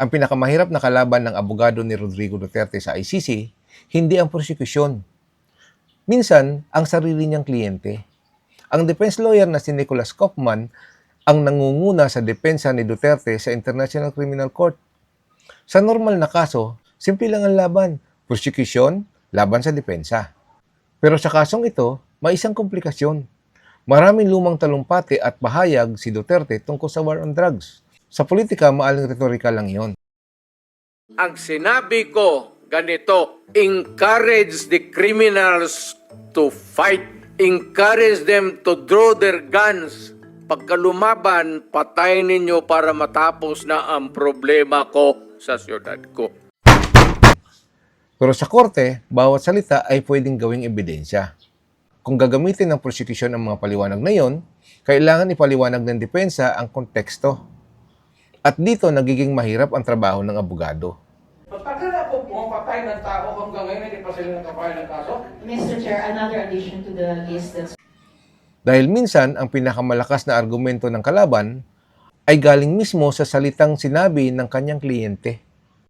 Ang pinakamahirap na kalaban ng abogado ni Rodrigo Duterte sa ICC, hindi ang prosekusyon. Minsan, ang sarili niyang kliyente. Ang defense lawyer na si Nicholas Kaufman ang nangunguna sa depensa ni Duterte sa International Criminal Court. Sa normal na kaso, simple lang ang laban. Prosekusyon, laban sa depensa. Pero sa kasong ito, may isang komplikasyon. Maraming lumang talumpati at pahayag si Duterte tungkol sa war on drugs. Sa politika, maaling retorika lang iyon. Ang sinabi ko, ganito, encourage the criminals to fight. Encourage them to draw their guns. Pagka lumaban, patayin ninyo para matapos na ang problema ko sa siyudad ko. Pero sa korte, bawat salita ay pwedeng gawing ebidensya. Kung gagamitin ng prosecution ang mga paliwanag na yon, kailangan ipaliwanag ng depensa ang konteksto. At dito nagiging mahirap ang trabaho ng abogado. Pagka na po pumapatay ng tao hanggang ngayon, hindi pa sila nagkapayan ng kaso? Mr. Chair, another addition to the list that's... Dahil minsan, ang pinakamalakas na argumento ng kalaban ay galing mismo sa salitang sinabi ng kanyang kliyente.